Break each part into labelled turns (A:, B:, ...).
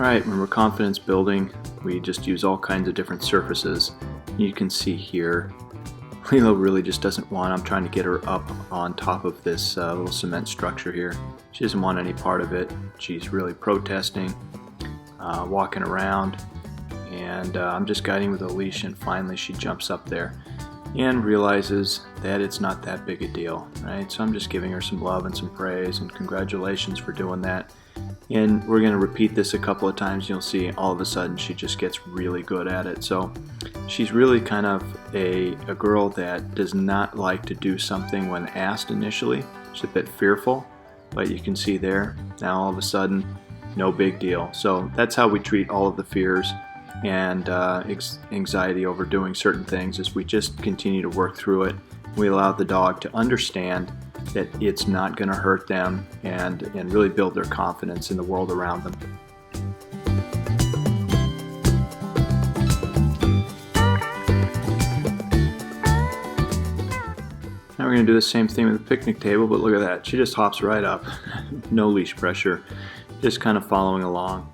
A: Alright, when we're confidence building, we just use all kinds of different surfaces. You can see here, Lilo really just doesn't want, I'm trying to get her up on top of this little cement structure here. She doesn't want any part of it. She's really protesting, walking around, and I'm just guiding with a leash, and finally she jumps up there and realizes that it's not that big a deal, right? So I'm just giving her some love and some praise and congratulations for doing that. And we're going to repeat this a couple of times. You'll see all of a sudden she just gets really good at it. So she's really kind of a girl that does not like to do something when asked initially. She's a bit fearful, but you can see there, now all of a sudden, no big deal. So that's how we treat all of the fears and anxiety over doing certain things, is we just continue to work through it. We allow the dog to understand that it's not going to hurt them and really build their confidence in the world around them. Now we're going to do the same thing with the picnic table, but look at that. She just hops right up. No leash pressure, just kind of following along.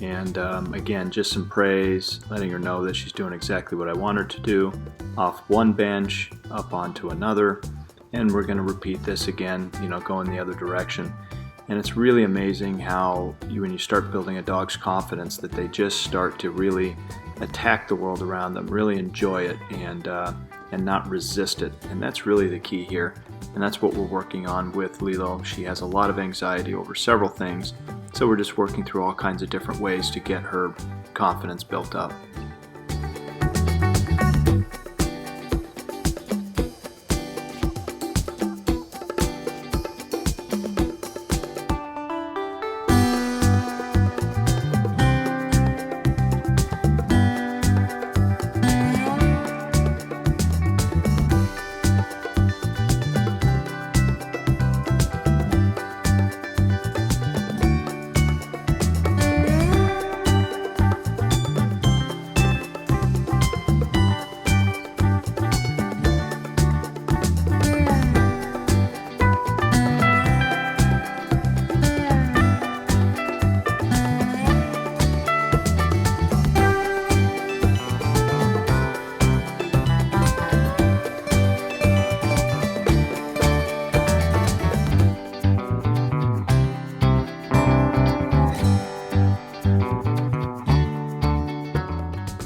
A: And again, just some praise, letting her know that she's doing exactly what I want her to do. Off one bench, up onto another. And we're going to repeat this again, go in the other direction. And it's really amazing how when you start building a dog's confidence, that they just start to really attack the world around them, really enjoy it, and not resist it. And that's really the key here. And that's what we're working on with Lilo. She has a lot of anxiety over several things. So we're just working through all kinds of different ways to get her confidence built up.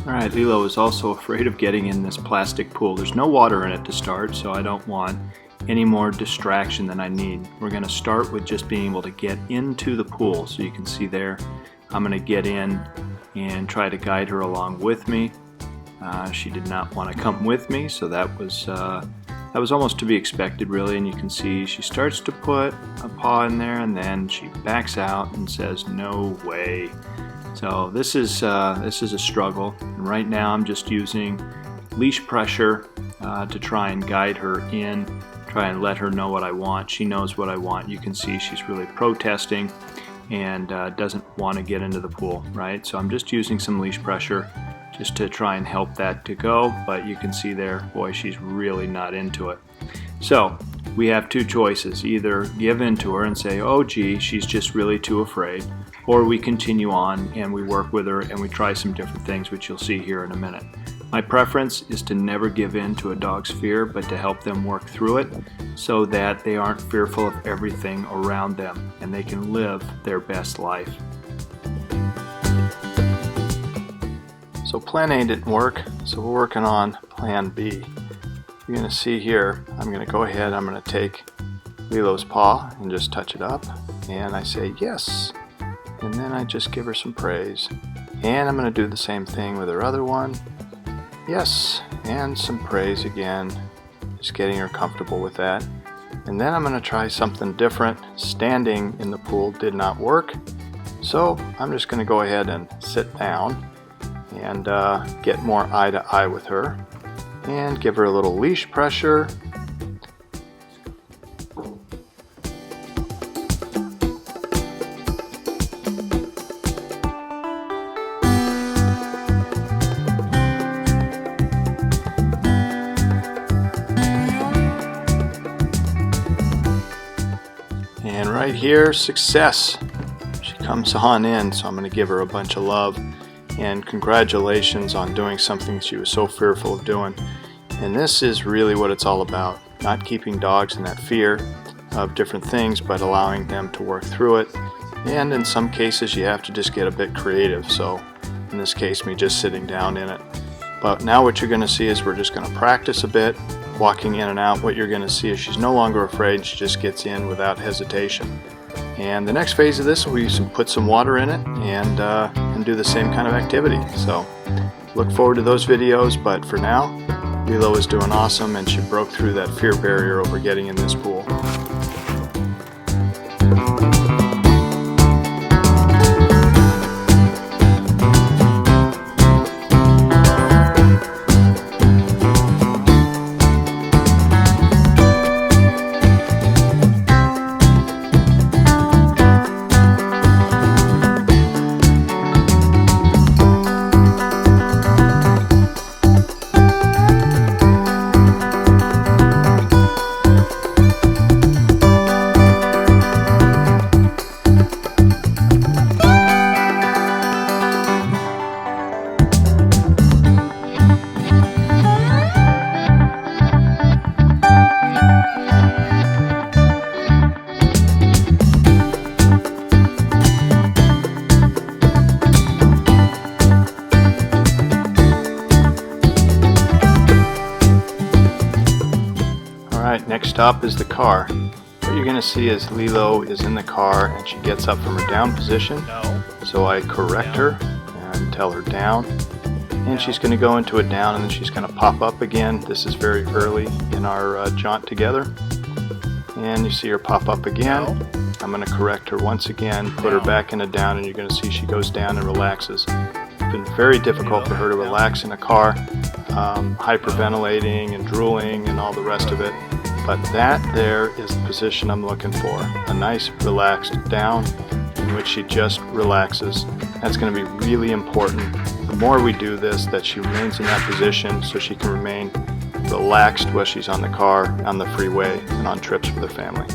A: Alright, Lilo is also afraid of getting in this plastic pool. There's no water in it to start, so I don't want any more distraction than I need. We're going to start with just being able to get into the pool. So you can see there, I'm going to get in and try to guide her along with me. She did not want to come with me, so that was almost to be expected, really. And you can see she starts to put a paw in there, and then she backs out and says, "No way." So this is a struggle, and right now I'm just using leash pressure to try and guide her in, try and let her know what I want. She knows what I want. You can see she's really protesting and doesn't want to get into the pool, right? So I'm just using some leash pressure just to try and help that to go, but you can see there, boy, she's really not into it. So we have two choices: either give in to her and say, oh gee, she's just really too afraid, or we continue on and we work with her and we try some different things, which you'll see here in a minute. My preference is to never give in to a dog's fear, but to help them work through it so that they aren't fearful of everything around them and they can live their best life. So plan A didn't work, so we're working on plan B. You're going to see here, I'm going to go ahead, I'm going to take Lilo's paw and just touch it up, and I say yes. And then I just give her some praise. And I'm going to do the same thing with her other one. Yes, and some praise again. Just getting her comfortable with that. And then I'm going to try something different. Standing in the pool did not work. So I'm just going to go ahead and sit down and get more eye to eye with her. And give her a little leash pressure. And right here, success. She comes on in, so I'm going to give her a bunch of love and congratulations on doing something she was so fearful of doing. And this is really what it's all about, not keeping dogs in that fear of different things, but allowing them to work through it. And in some cases you have to just get a bit creative, so in this case me just sitting down in it. But now what you're going to see is we're just going to practice a bit, walking in and out. What you're going to see is she's no longer afraid, she just gets in without hesitation. And the next phase of this, we put some water in it and do the same kind of activity. So look forward to those videos, but for now, Lilo is doing awesome and she broke through that fear barrier over getting in this pool. Next up is the car. What you're going to see is Lilo is in the car and she gets up from her down position. So I correct her and tell her down. And she's going to go into a down and then she's going to pop up again. This is very early in our jaunt together. And you see her pop up again. I'm going to correct her once again, put her back in a down, and you're going to see she goes down and relaxes. It's been very difficult for her to relax in a car, hyperventilating and drooling and all the rest of it. But that there is the position I'm looking for. A nice relaxed down in which she just relaxes. That's going to be really important. The more we do this, that she remains in that position so she can remain relaxed while she's on the car, on the freeway, and on trips with her family.